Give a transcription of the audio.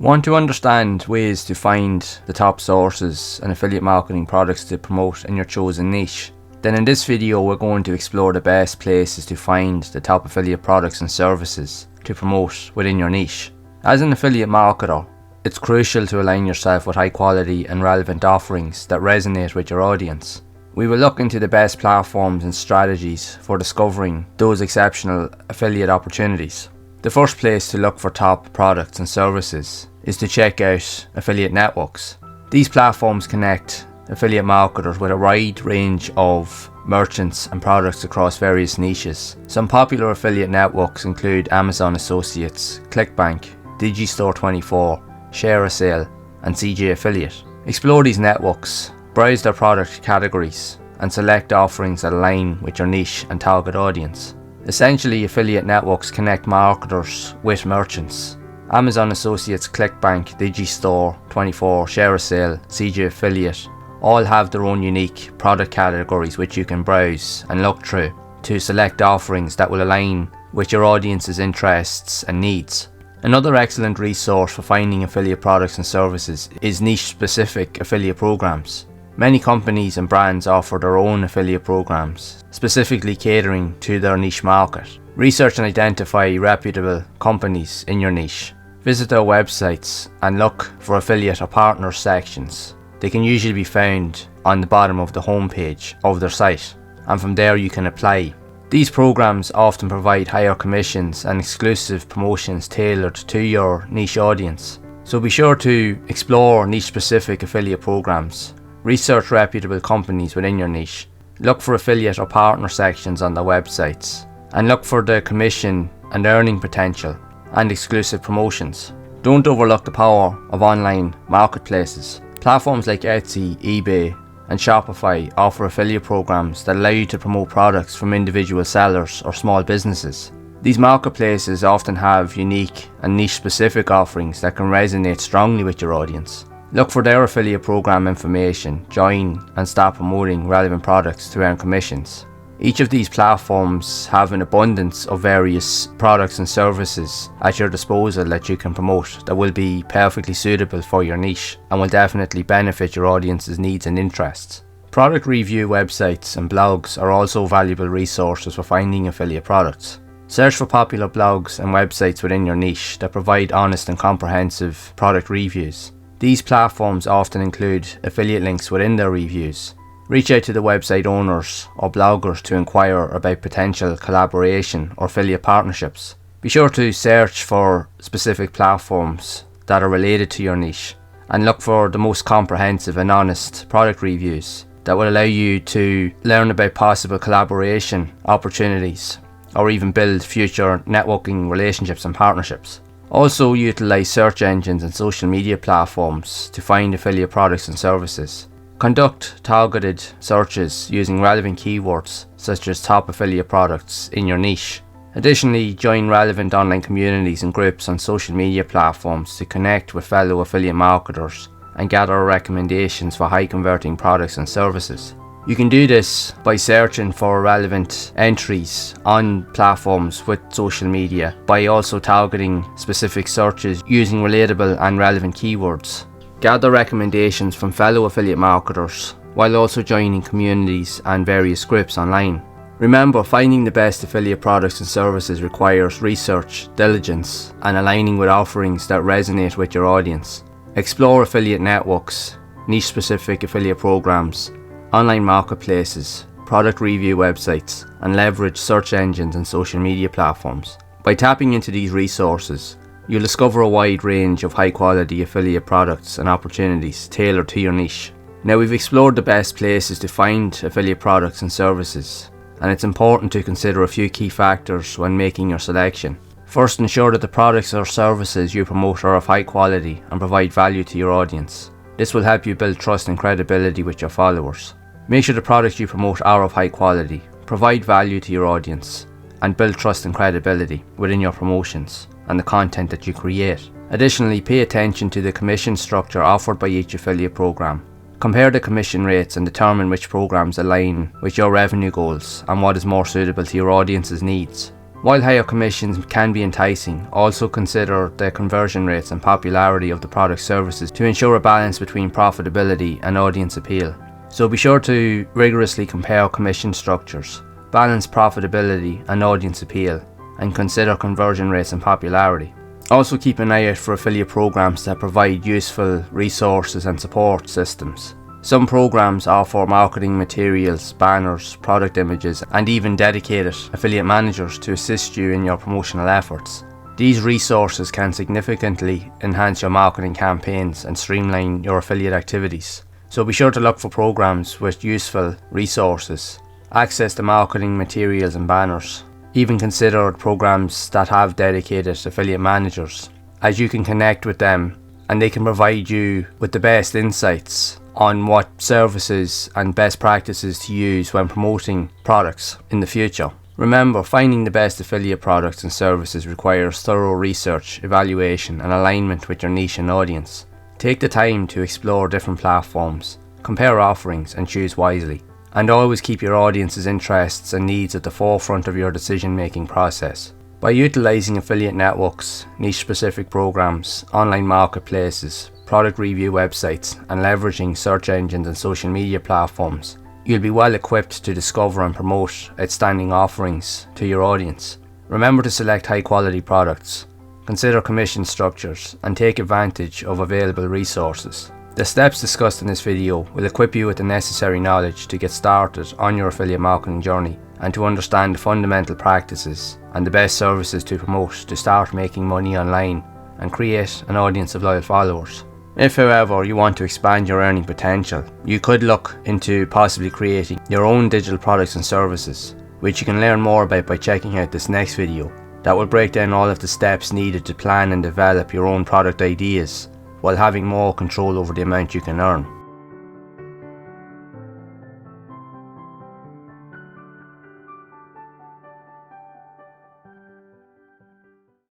Want to understand ways to find the top sources and affiliate marketing products to promote in your chosen niche? Then in this video we're going to explore the best places to find the top affiliate products and services to promote within your niche. As an affiliate marketer, it's crucial to align yourself with high quality and relevant offerings that resonate with your audience. We will look into the best platforms and strategies for discovering those exceptional affiliate opportunities. The first place to look for top products and services is to check out affiliate networks. These platforms connect affiliate marketers with a wide range of merchants and products across various niches. Some popular affiliate networks include Amazon Associates, ClickBank, Digistore24, ShareASale, and CJ Affiliate. Explore these networks, browse their product categories, and select offerings that align with your niche and target audience. Essentially, affiliate networks connect marketers with merchants. Amazon Associates, ClickBank, Digistore24, ShareASale, CJ Affiliate all have their own unique product categories which you can browse and look through to select offerings that will align with your audience's interests and needs. Another excellent resource for finding affiliate products and services is niche-specific affiliate programs. Many companies and brands offer their own affiliate programs, specifically catering to their niche market. Research and identify reputable companies in your niche. Visit their websites and look for affiliate or partner sections. They can usually be found on the bottom of the homepage of their site, and from there you can apply. These programs often provide higher commissions and exclusive promotions tailored to your niche audience. So be sure to explore niche-specific affiliate programs. Research reputable companies within your niche. Look for affiliate or partner sections on their websites, and look for the commission and earning potential and exclusive promotions. Don't overlook the power of online marketplaces. Platforms like Etsy, eBay, and Shopify offer affiliate programs that allow you to promote products from individual sellers or small businesses. These marketplaces often have unique and niche-specific offerings that can resonate strongly with your audience. Look for their affiliate program information, join and start promoting relevant products to earn commissions. Each of these platforms have an abundance of various products and services at your disposal that you can promote that will be perfectly suitable for your niche and will definitely benefit your audience's needs and interests. Product review websites and blogs are also valuable resources for finding affiliate products. Search for popular blogs and websites within your niche that provide honest and comprehensive product reviews. These platforms often include affiliate links within their reviews. Reach out to the website owners or bloggers to inquire about potential collaboration or affiliate partnerships. Be sure to search for specific platforms that are related to your niche and look for the most comprehensive and honest product reviews that will allow you to learn about possible collaboration opportunities or even build future networking relationships and partnerships. Also utilize search engines and social media platforms to find affiliate products and services. Conduct targeted searches using relevant keywords such as top affiliate products in your niche. Additionally, join relevant online communities and groups on social media platforms to connect with fellow affiliate marketers and gather recommendations for high converting products and services. You can do this by searching for relevant entries on platforms with social media by also targeting specific searches using relatable and relevant keywords. Gather recommendations from fellow affiliate marketers while also joining communities and various groups online. Remember, finding the best affiliate products and services requires research, diligence, and aligning with offerings that resonate with your audience. Explore affiliate networks, niche-specific affiliate programs, online marketplaces, product review websites, and leverage search engines and social media platforms. By tapping into these resources, you'll discover a wide range of high-quality affiliate products and opportunities tailored to your niche. Now, we've explored the best places to find affiliate products and services, and it's important to consider a few key factors when making your selection. First, ensure that the products or services you promote are of high quality and provide value to your audience. This will help you build trust and credibility with your followers. Make sure the products you promote are of high quality, provide value to your audience, and build trust and credibility within your promotions and the content that you create. Additionally, pay attention to the commission structure offered by each affiliate program. Compare the commission rates and determine which programs align with your revenue goals and what is more suitable to your audience's needs. While higher commissions can be enticing, also consider the conversion rates and popularity of the product services to ensure a balance between profitability and audience appeal. So be sure to rigorously compare commission structures, balance profitability and audience appeal, and consider conversion rates and popularity. Also keep an eye out for affiliate programs that provide useful resources and support systems. Some programs offer marketing materials, banners, product images, and even dedicated affiliate managers to assist you in your promotional efforts. These resources can significantly enhance your marketing campaigns and streamline your affiliate activities. So be sure to look for programs with useful resources, access to marketing materials and banners. Even consider programs that have dedicated affiliate managers, as you can connect with them and they can provide you with the best insights on what services and best practices to use when promoting products in the future. Remember, finding the best affiliate products and services requires thorough research, evaluation, and alignment with your niche and audience. Take the time to explore different platforms, compare offerings, and choose wisely. And always keep your audience's interests and needs at the forefront of your decision-making process. By utilizing affiliate networks, niche-specific programs, online marketplaces, product review websites, and leveraging search engines and social media platforms, you'll be well equipped to discover and promote outstanding offerings to your audience. Remember to select high-quality products, consider commission structures, and take advantage of available resources. The steps discussed in this video will equip you with the necessary knowledge to get started on your affiliate marketing journey and to understand the fundamental practices and the best services to promote to start making money online and create an audience of loyal followers. If, however, you want to expand your earning potential, you could look into possibly creating your own digital products and services, which you can learn more about by checking out this next video that will break down all of the steps needed to plan and develop your own product ideas while having more control over the amount you can earn.